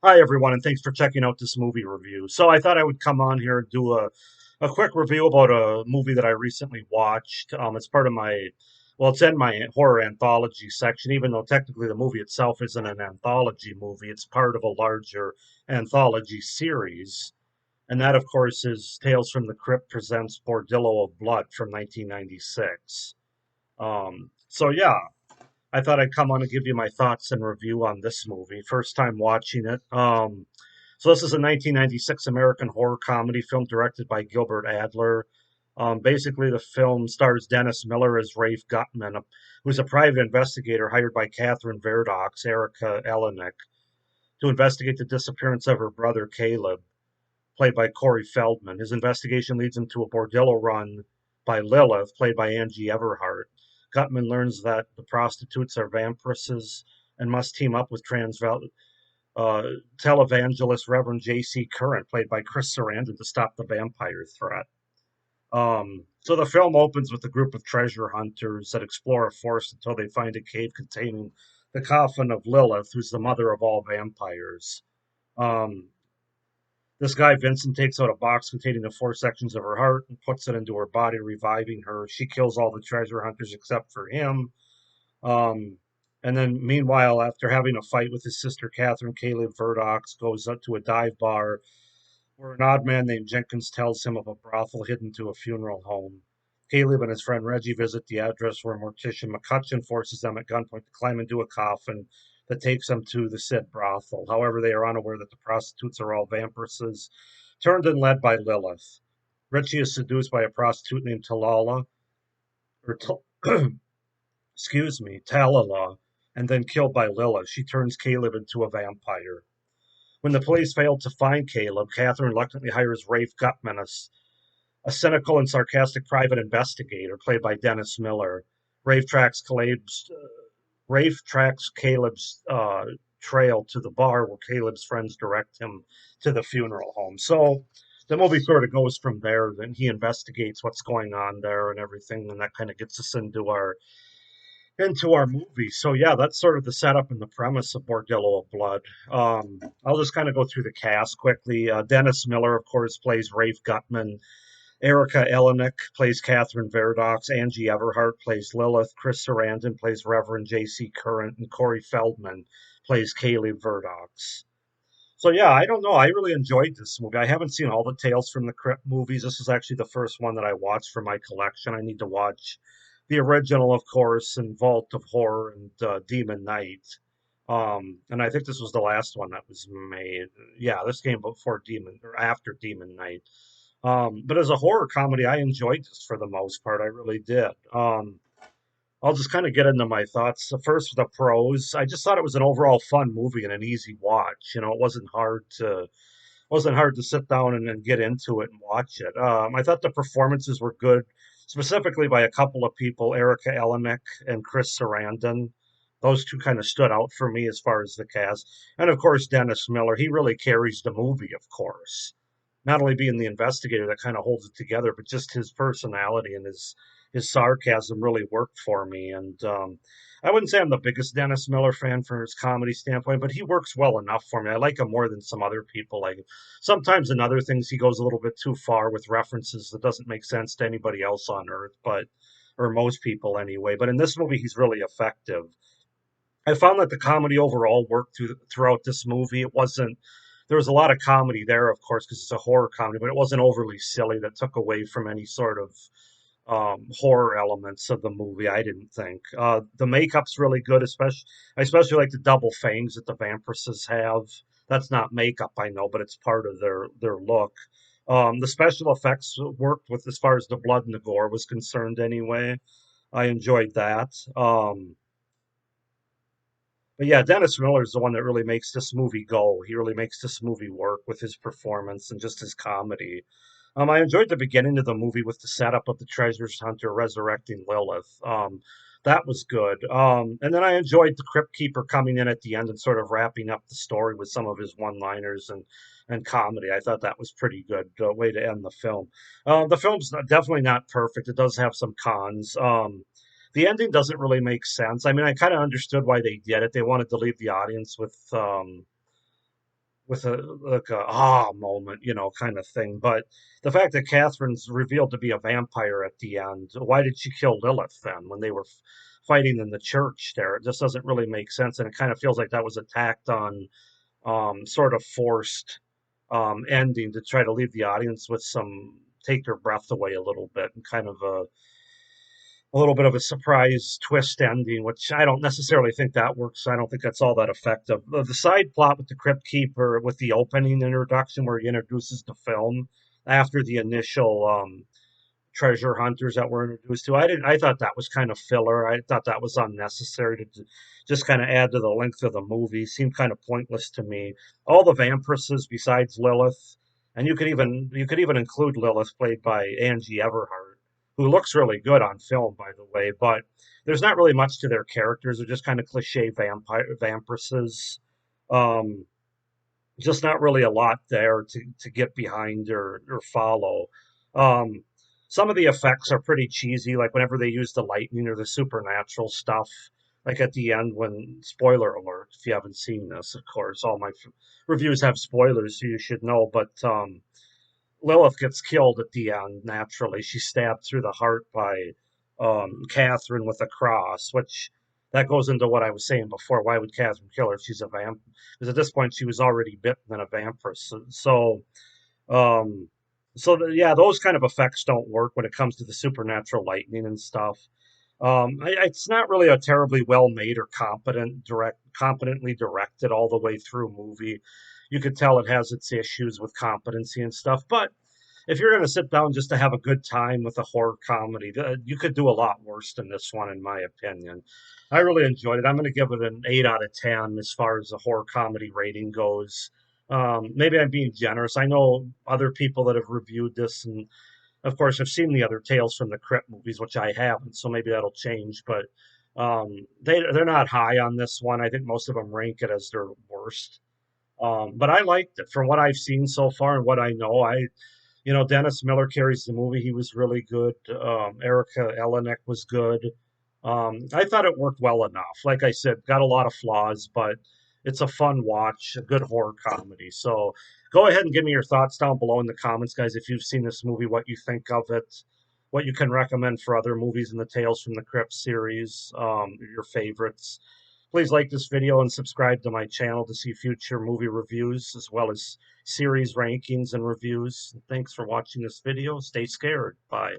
Hi, everyone, and thanks for checking out this movie review. So, I thought I would come on here and do a quick review about a movie that I recently watched. It's part of it's in my horror anthology section, even though technically the movie itself isn't an anthology movie. It's part of a larger anthology series. And that, of course, is Tales from the Crypt presents Bordello of Blood from 1996. Yeah, I thought I'd come on and give you my thoughts and review on this movie. First time watching it. So this is a 1996 American horror comedy film directed by Gilbert Adler. Basically, the film stars Dennis Miller as Rafe Gutman, who's a private investigator hired by Catherine Verdoc's Erica Elenick to investigate the disappearance of her brother Caleb, played by Corey Feldman. His investigation leads him to a bordello run by Lilith, played by Angie Everhart. Gutman learns that the prostitutes are vampiresses and must team up with uh, televangelist Reverend J.C. Current, played by Chris Sarandon, to stop the vampire threat. So the film opens with a group of treasure hunters that explore a forest until they find a cave containing the coffin of Lilith, who's the mother of all vampires. Um, this guy, Vincent, takes out a box containing the four sections of her heart and puts it into her body, reviving her. She kills all the treasure hunters except for him. Um, and then, meanwhile, after having a fight with his sister Catherine, Caleb Verdox goes up to a dive bar where an odd man named Jenkins tells him of a brothel hidden to a funeral home. Caleb and his friend Reggie visit the address where Mortician McCutcheon forces them at gunpoint to climb into a coffin that takes them to the said brothel. However, they are unaware that the prostitutes are all vampiresses, turned and led by Lilith. Richie is seduced by a prostitute named Talala, or excuse me, Talala, and then killed by Lilith. She turns Caleb into a vampire. When the police fail to find Caleb, Catherine reluctantly hires Rafe Gutman, a cynical and sarcastic private investigator played by Dennis Miller. Rafe tracks Caleb's trail to the bar where Caleb's friends direct him to the funeral home. So the movie sort of goes from there. Then he investigates what's going on there and everything, and that kind of gets us into our movie. So yeah, that's sort of the setup and the premise of Bordello of Blood. I'll just kind of go through the cast quickly. Dennis Miller, of course, plays Rafe Gutman. Erica Elenick plays Catherine Verdox. Angie Everhart plays Lilith. Chris Sarandon plays Reverend J.C. Current. And Corey Feldman plays Kaylee Verdox. So yeah, I don't know. I really enjoyed this movie. I haven't seen all the Tales from the Crypt movies. This is actually the first one that I watched for my collection. I need to watch the original, of course, and Vault of Horror and Demon Knight. And I think this was the last one that was made. Yeah, this came before Demon or after Demon Knight. But as a horror comedy, I enjoyed this for the most part. I really did. I'll just kind of get into my thoughts. So first, the pros. I just thought it was an overall fun movie and an easy watch. It wasn't hard to sit down and get into it and watch it. I thought the performances were good, specifically by a couple of people, Erica Elenick and Chris Sarandon. Those two kind of stood out for me as far as the cast, and of course Dennis Miller. He really carries the movie, of course. Not only being the investigator that kind of holds it together, but just his personality and his sarcasm really worked for me. And I wouldn't say I'm the biggest Dennis Miller fan from his comedy standpoint, but he works well enough for me. I like him more than some other people. Like sometimes in other things he goes a little bit too far with references that doesn't make sense to anybody else on earth, but or most people anyway. But in this movie, he's really effective. I found that the comedy overall worked throughout this movie. It wasn't There was a lot of comedy there, of course, because it's a horror comedy, but it wasn't overly silly that took away from any sort of horror elements of the movie. I didn't think the makeup's really good, I especially like the double fangs that the vampiresses have. That's not makeup, I know, but it's part of their look. The special effects worked with as far as the blood and the gore was concerned. Anyway, I enjoyed that. But yeah, Dennis Miller is the one that really makes this movie go. He really makes this movie work with his performance and just his comedy. I enjoyed the beginning of the movie with the setup of the treasure hunter resurrecting Lilith. That was good. And then I enjoyed the Crypt Keeper coming in at the end and sort of wrapping up the story with some of his one-liners and comedy. I thought that was pretty good way to end the film. The film's definitely not perfect. It does have some cons. The ending doesn't really make sense. I mean, I kind of understood why they did it. They wanted to leave the audience with with a like a moment, kind of thing. But the fact that Catherine's revealed to be a vampire at the end, why did she kill Lilith then when they were fighting in the church there? It just doesn't really make sense, and it kind of feels like that was attacked on sort of forced ending to try to leave the audience with some take their breath away a little bit and kind of a little bit of a surprise twist ending, which I don't necessarily think that works. I don't think that's all that effective. The side plot with the Crypt Keeper, with the opening introduction where he introduces the film after the initial treasure hunters that we're introduced to. I thought that was kind of filler. I thought that was unnecessary to just kind of add to the length of the movie. Seemed kind of pointless to me. All the vampiresses besides Lilith, and you could even include Lilith, played by Angie Everhart, who looks really good on film, by the way. But there's not really much to their characters. They're just kind of cliche vampiresses. Um, just not really a lot there to get behind or follow. Um, some of the effects are pretty cheesy, like whenever they use the lightning or the supernatural stuff. Like at the end, when spoiler alert, if you haven't seen this, of course, all my reviews have spoilers, so you should know. But Lilith gets killed at the end naturally. She's stabbed through the heart by Catherine with a cross, which that goes into what I was saying before. Why would Catherine kill her if she's a vamp? Because at this point she was already bitten and a vampire. Um, yeah, those kind of effects don't work when it comes to the supernatural lightning and stuff. It's not really a terribly well made or competently directed all the way through movie. You could tell it has its issues with competency and stuff, but if you're going to sit down just to have a good time with a horror comedy, you could do a lot worse than this one, in my opinion. I really enjoyed it. I'm going to give it an 8 out of 10 as far as the horror comedy rating goes. Maybe I'm being generous. I know other people that have reviewed this, and of course, I've seen the other Tales from the Crypt movies, which I haven't, so maybe that'll change. But they're not high on this one. I think most of them rank it as their worst. But I liked it from what I've seen so far and what I know. Dennis Miller carries the movie. He was really good. Erica Elenick was good. I thought it worked well enough. Like I said, got a lot of flaws, but it's a fun watch, a good horror comedy. So go ahead and give me your thoughts down below in the comments, guys. If you've seen this movie, what you think of it, what you can recommend for other movies in the Tales from the Crypt series, your favorites. Please like this video and subscribe to my channel to see future movie reviews as well as series rankings and reviews. Thanks for watching this video. Stay scared. Bye.